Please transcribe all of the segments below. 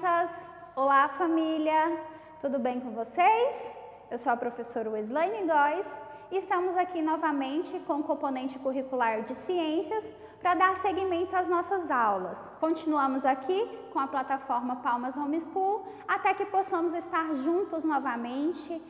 crianças! Olá, família! Tudo bem com vocês? Eu sou a professora Weslaine Góes e estamos aqui novamente com o componente curricular de Ciências para dar seguimento às nossas aulas. Continuamos aqui com a plataforma Palmas Homeschool até que possamos estar juntos novamente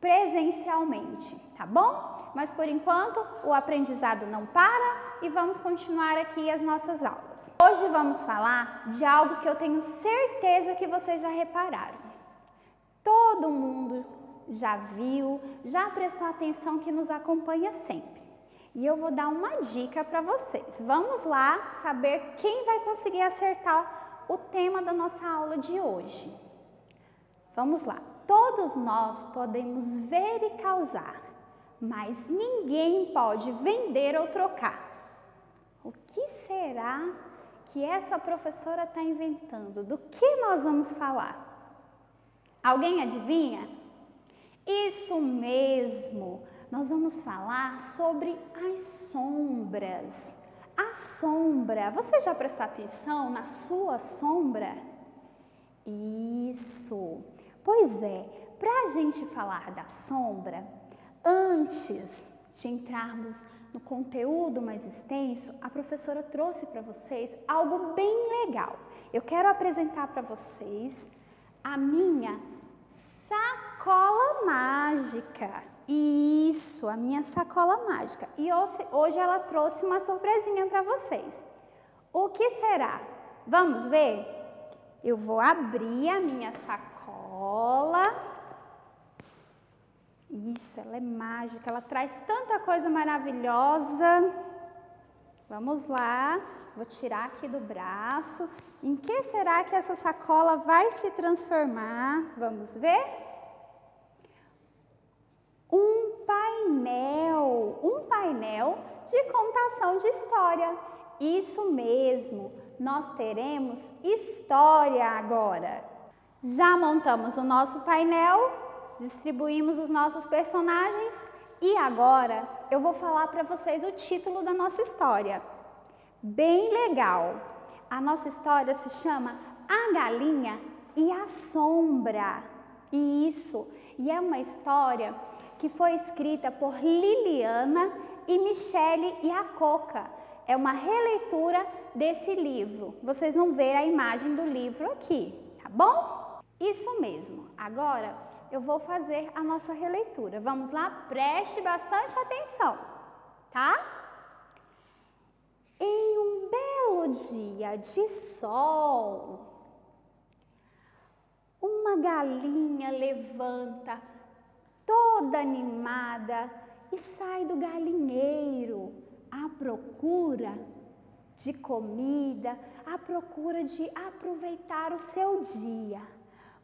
presencialmente, tá bom? Mas por enquanto o aprendizado não para e vamos continuar aqui as nossas aulas. Hoje vamos falar de algo que eu tenho certeza que vocês já repararam. Todo mundo já viu, já prestou atenção que nos acompanha sempre. E eu vou dar uma dica para vocês. Vamos lá saber quem vai conseguir acertar o tema da nossa aula de hoje. Vamos lá. Todos nós podemos ver e causar, mas ninguém pode vender ou trocar. O que será que essa professora está inventando? Do que nós vamos falar? Alguém adivinha? Isso mesmo! Nós vamos falar sobre as sombras. A sombra, você já prestou atenção na sua sombra? Isso! Pois é, para a gente falar da sombra, antes de entrarmos no conteúdo mais extenso, a professora trouxe para vocês algo bem legal. Eu quero apresentar para vocês a minha sacola mágica. Isso, a minha sacola mágica. E hoje ela trouxe uma surpresinha para vocês. O que será? Vamos ver? Eu vou abrir a minha sacola. Isso, ela é mágica, ela traz tanta coisa maravilhosa. Vamos lá, vou tirar aqui do braço. Em que será que essa sacola vai se transformar? Vamos ver? Um painel de contação de história. Isso mesmo, nós teremos história agora. Já montamos o nosso painel, distribuímos os nossos personagens e agora eu vou falar para vocês o título da nossa história. Bem legal! A nossa história se chama A Galinha e a Sombra. Isso! E é uma história que foi escrita por Liliana e Michele Iacocca. É uma releitura desse livro. Vocês vão ver a imagem do livro aqui, tá bom? Isso mesmo. Agora eu vou fazer a nossa releitura. Vamos lá? Preste bastante atenção, tá? Em um belo dia de sol, uma galinha levanta toda animada e sai do galinheiro à procura de comida, à procura de aproveitar o seu dia.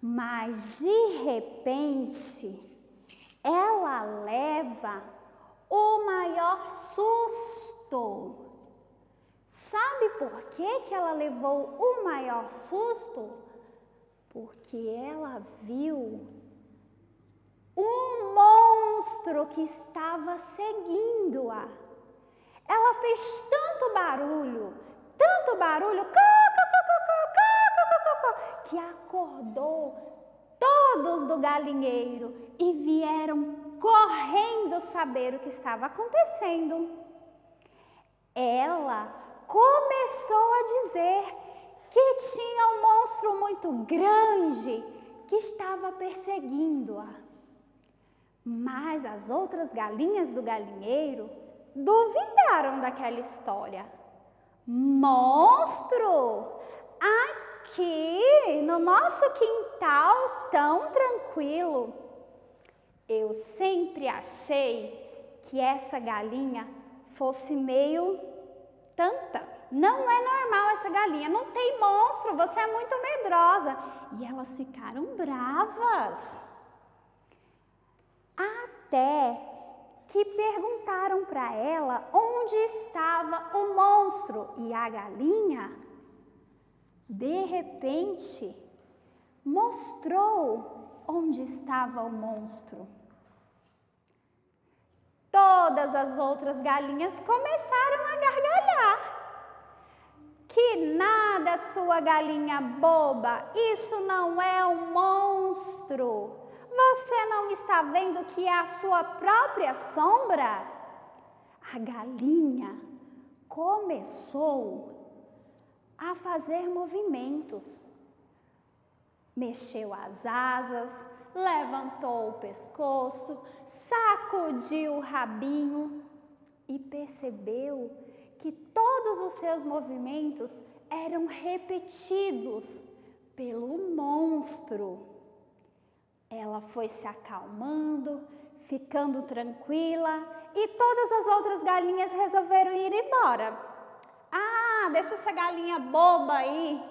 Mas de repente, ela leva o maior susto. Sabe por que ela levou o maior susto? Porque ela viu um monstro que estava seguindo-a. Ela fez tanto barulho, que acordou todos do galinheiro e vieram correndo saber o que estava acontecendo. Ela começou a dizer que tinha um monstro muito grande que estava perseguindo-a. Mas as outras galinhas do galinheiro duvidaram daquela história. Monstro? Aqui no nosso quintal tão tranquilo. Eu sempre achei que essa galinha fosse meio tanta. Não é normal essa galinha, não tem monstro, você é muito medrosa. E elas ficaram bravas. Até que perguntaram para ela onde estava o monstro. E a galinha, de repente, mostrou onde estava o monstro. Todas as outras galinhas começaram a gargalhar. Que nada, sua galinha boba, isso não é um monstro. Você não está vendo que é a sua própria sombra? A galinha começou a fazer movimentos. Mexeu as asas, levantou o pescoço, sacudiu o rabinho e percebeu que todos os seus movimentos eram repetidos pelo monstro. Ela foi se acalmando, ficando tranquila e todas as outras galinhas resolveram ir embora. Ah, deixa essa galinha boba aí.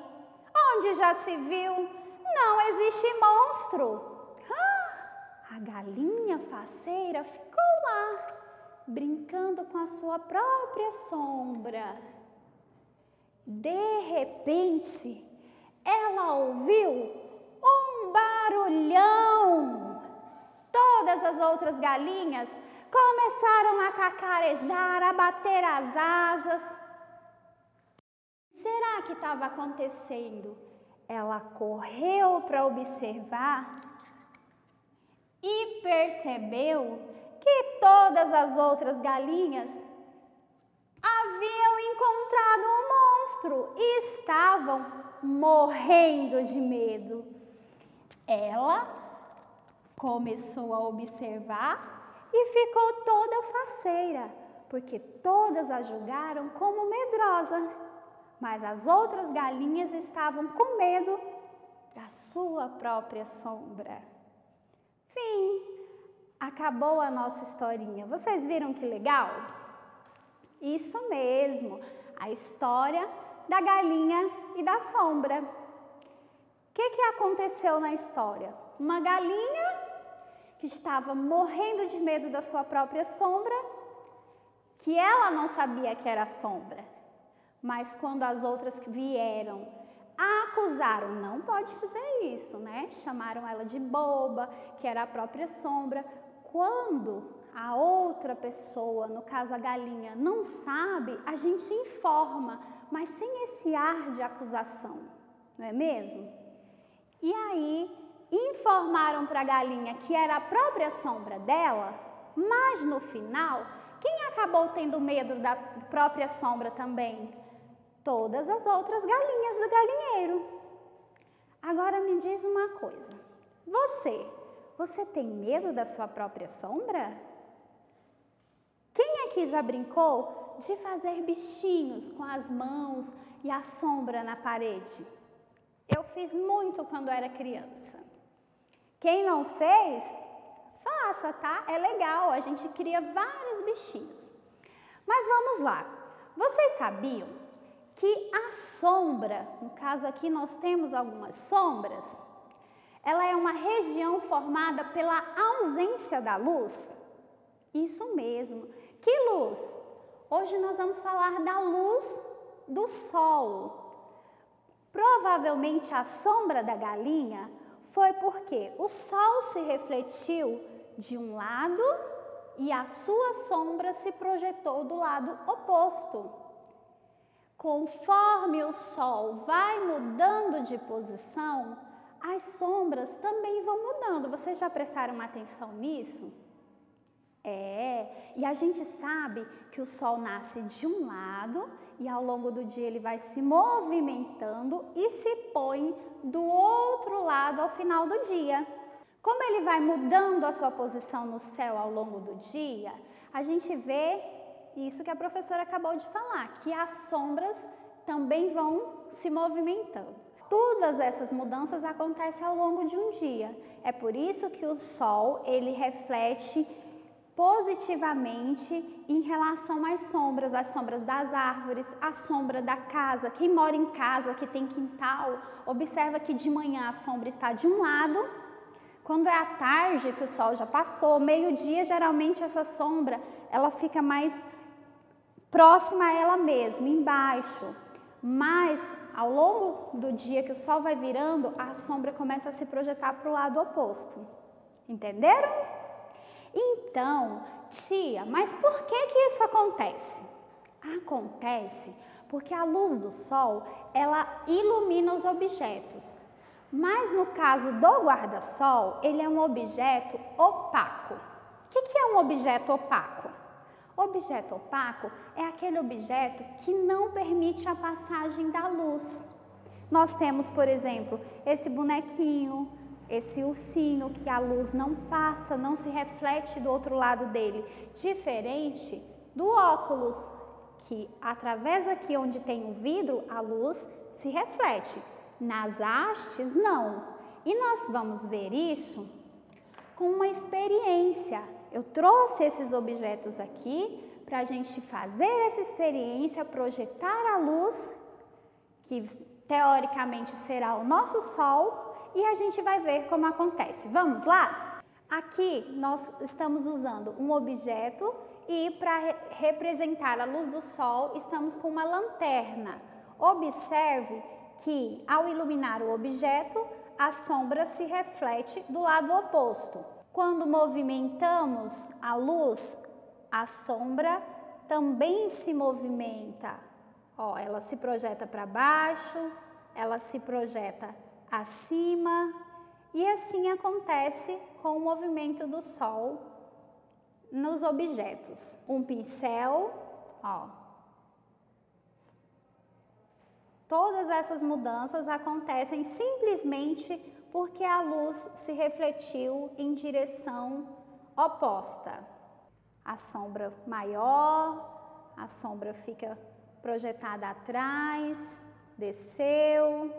Onde já se viu? Não existe monstro. A galinha faceira ficou lá, brincando com a sua própria sombra. De repente, ela ouviu um barulhão. Todas as outras galinhas começaram a cacarejar, a bater as asas. Será que estava acontecendo? Ela correu para observar e percebeu que todas as outras galinhas haviam encontrado um monstro e estavam morrendo de medo. Ela começou a observar e ficou toda faceira, porque todas a julgaram como medrosa. Mas as outras galinhas estavam com medo da sua própria sombra. Fim. Acabou a nossa historinha. Vocês viram que legal? Isso mesmo, a história da galinha e da sombra. O que aconteceu na história? Uma galinha que estava morrendo de medo da sua própria sombra, que ela não sabia que era sombra. Mas quando as outras que vieram a acusaram, não pode fazer isso, né? Chamaram ela de boba, que era a própria sombra. Quando a outra pessoa, no caso a galinha, não sabe, a gente informa, mas sem esse ar de acusação, não é mesmo? E aí, informaram para a galinha que era a própria sombra dela, mas no final, quem acabou tendo medo da própria sombra também? Todas as outras galinhas do galinheiro. Agora me diz uma coisa, você tem medo da sua própria sombra? Quem aqui já brincou de fazer bichinhos com as mãos e a sombra na parede? Eu fiz muito quando era criança. Quem não fez, faça, tá? É legal, a gente cria vários bichinhos. Mas vamos lá, vocês sabiam que a sombra, no caso aqui nós temos algumas sombras, ela é uma região formada pela ausência da luz? Isso mesmo. Que luz? Hoje nós vamos falar da luz do sol. Provavelmente a sombra da galinha foi porque o sol se refletiu de um lado e a sua sombra se projetou do lado oposto. Conforme o sol vai mudando de posição, as sombras também vão mudando. Vocês já prestaram atenção nisso? E a gente sabe que o sol nasce de um lado e ao longo do dia ele vai se movimentando e se põe do outro lado ao final do dia. Como ele vai mudando a sua posição no céu ao longo do dia, a gente vê isso que a professora acabou de falar, que as sombras também vão se movimentando. Todas essas mudanças acontecem ao longo de um dia. É por isso que o sol, ele reflete positivamente em relação às sombras das árvores, a sombra da casa. Quem mora em casa, que tem quintal, observa que de manhã a sombra está de um lado. Quando é à tarde, que o sol já passou, meio-dia, geralmente essa sombra, ela fica mais próxima a ela mesma, embaixo. Mas ao longo do dia que o sol vai virando, a sombra começa a se projetar para o lado oposto. Entenderam? Então, tia, mas por que isso acontece? Acontece Porque a luz do sol, ela ilumina os objetos. Mas no caso do guarda-sol, ele é um objeto opaco. O que é um objeto opaco? Objeto opaco é aquele objeto que não permite a passagem da luz. Nós temos, por exemplo, esse bonequinho, esse ursinho que a luz não passa, não se reflete do outro lado dele, diferente do óculos, que através aqui onde tem o vidro, a luz se reflete. Nas hastes, não. E nós vamos ver isso com uma experiência. Eu trouxe esses objetos aqui para a gente fazer essa experiência, projetar a luz, que teoricamente será o nosso sol, e a gente vai ver como acontece. Vamos lá? Aqui nós estamos usando um objeto e para representar a luz do sol, estamos com uma lanterna. Observe que ao iluminar o objeto, a sombra se reflete do lado oposto. Quando movimentamos a luz, a sombra também se movimenta. Ó, ela se projeta para baixo, ela se projeta acima, e assim acontece com o movimento do sol nos objetos. Um pincel, ó. Todas essas mudanças acontecem simplesmente porque a luz se refletiu em direção oposta. A sombra maior, a sombra fica projetada atrás, desceu.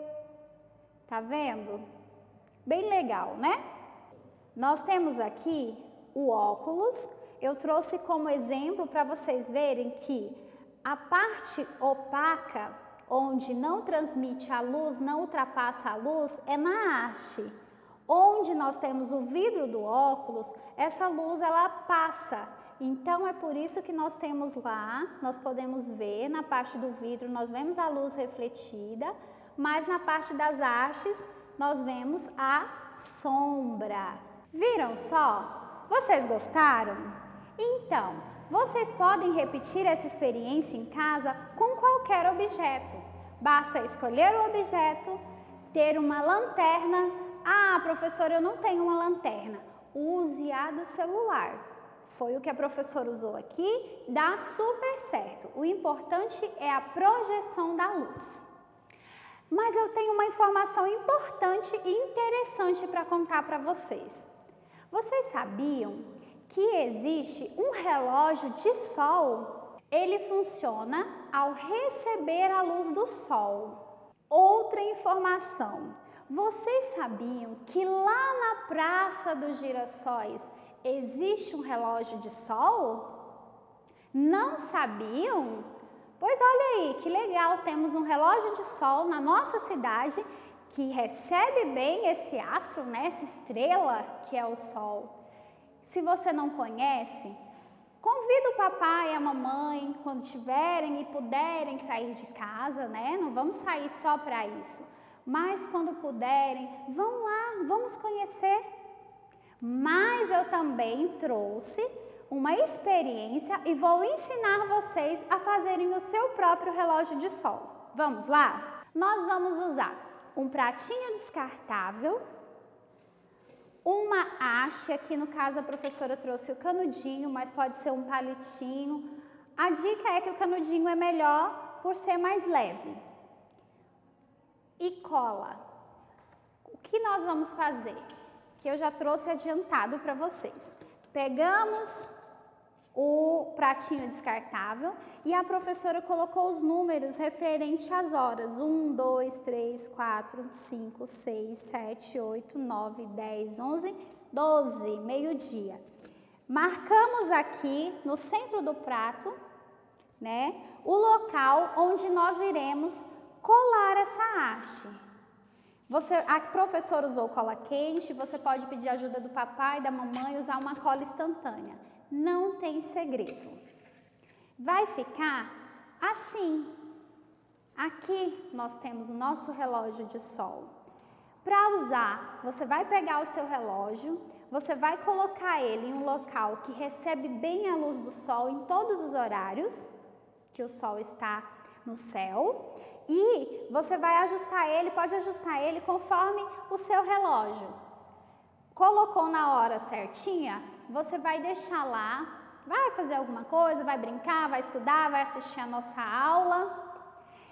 Tá vendo? Bem legal, né? Nós temos aqui o óculos. Eu trouxe como exemplo para vocês verem que a parte opaca, onde não transmite a luz, não ultrapassa a luz, é na haste. Onde nós temos o vidro do óculos, essa luz ela passa. Então é por isso que nós temos lá, nós podemos ver na parte do vidro, nós vemos a luz refletida, mas na parte das hastes nós vemos a sombra. Viram só? Vocês gostaram? Então, vocês podem repetir essa experiência em casa com qualquer objeto. Basta escolher o objeto, ter uma lanterna. Ah, professora, eu não tenho uma lanterna. Use a do celular. Foi o que a professora usou aqui, dá super certo. O importante é a projeção da luz. Mas eu tenho uma informação importante e interessante para contar para vocês. Vocês sabiam que existe um relógio de sol? Ele funciona ao receber a luz do sol. Outra informação. Vocês sabiam que lá na Praça dos Girassóis existe um relógio de sol? Não sabiam? Pois olha aí, que legal, temos um relógio de sol na nossa cidade que recebe bem esse astro, né, essa estrela que é o sol. Se você não conhece, convida o papai e a mamãe, quando tiverem e puderem sair de casa, né, não vamos sair só para isso, mas quando puderem, vão lá, vamos conhecer. Mas eu também trouxe uma experiência e vou ensinar vocês a fazerem o seu próprio relógio de sol. Vamos lá? Nós vamos usar um pratinho descartável, uma haste, aqui no caso a professora trouxe o canudinho, mas pode ser um palitinho. A dica é que o canudinho é melhor por ser mais leve. E cola. O que nós vamos fazer? Que eu já trouxe adiantado para vocês. Pegamos o pratinho descartável e a professora colocou os números referentes às horas. 1, 2, 3, 4, 5, 6, 7, 8, 9, 10, 11, 12, meio-dia. Marcamos aqui no centro do prato, né, o local onde nós iremos colar essa haste. A professora usou cola quente, você pode pedir ajuda do papai, da mamãe, usar uma cola instantânea. Não tem segredo. Vai ficar assim. Aqui nós temos o nosso relógio de sol. Para usar, você vai pegar o seu relógio, você vai colocar ele em um local que recebe bem a luz do sol em todos os horários que o sol está no céu e você vai ajustar ele, pode ajustar ele conforme o seu relógio. Colocou na hora certinha, você vai deixar lá, vai fazer alguma coisa, vai brincar, vai estudar, vai assistir a nossa aula.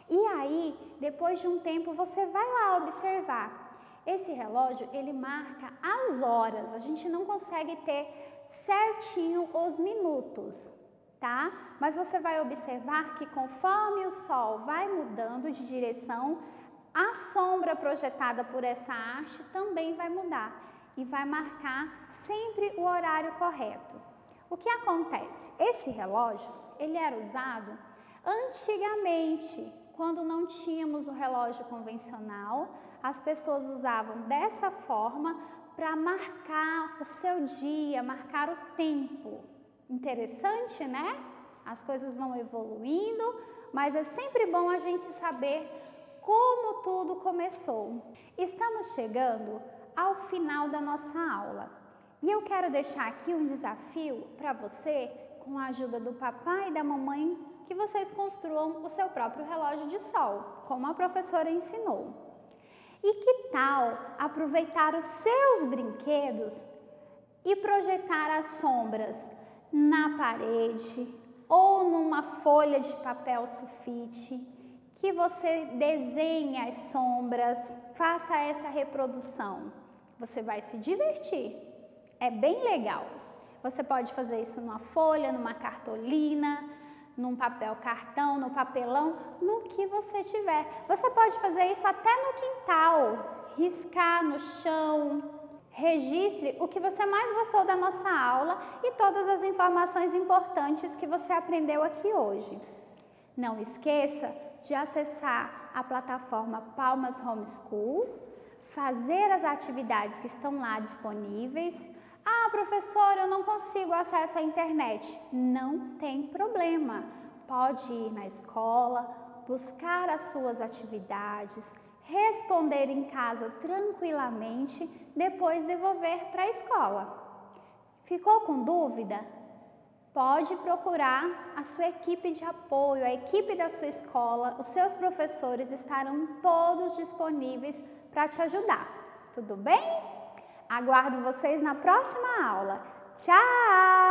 E aí, depois de um tempo, você vai lá observar. Esse relógio, ele marca as horas, a gente não consegue ter certinho os minutos, tá? Mas você vai observar que conforme o sol vai mudando de direção, a sombra projetada por essa haste também vai mudar e vai marcar sempre o horário correto. O que acontece? Esse relógio, ele era usado antigamente, quando não tínhamos o relógio convencional, as pessoas usavam dessa forma para marcar o seu dia, marcar o tempo. Interessante, né? As coisas vão evoluindo, mas é sempre bom a gente saber como tudo começou. Estamos chegando ao final da nossa aula e eu quero deixar aqui um desafio para você, com a ajuda do papai e da mamãe, que vocês construam o seu próprio relógio de sol, como a professora ensinou. E que tal aproveitar os seus brinquedos e projetar as sombras na parede ou numa folha de papel sulfite, que você desenhe as sombras, faça essa reprodução. Você vai se divertir, é bem legal. Você pode fazer isso numa folha, numa cartolina, num papel cartão, no papelão, no que você tiver. Você pode fazer isso até no quintal, riscar no chão. Registre o que você mais gostou da nossa aula e todas as informações importantes que você aprendeu aqui hoje. Não esqueça de acessar a plataforma Palmas Homeschool, fazer as atividades que estão lá disponíveis. Ah, professora, eu não consigo acesso à internet. Não tem problema. Pode ir na escola, buscar as suas atividades, responder em casa tranquilamente, depois devolver para a escola. Ficou com dúvida? Pode procurar a sua equipe de apoio, a equipe da sua escola, os seus professores estarão todos disponíveis para te ajudar. Tudo bem? Aguardo vocês na próxima aula. Tchau!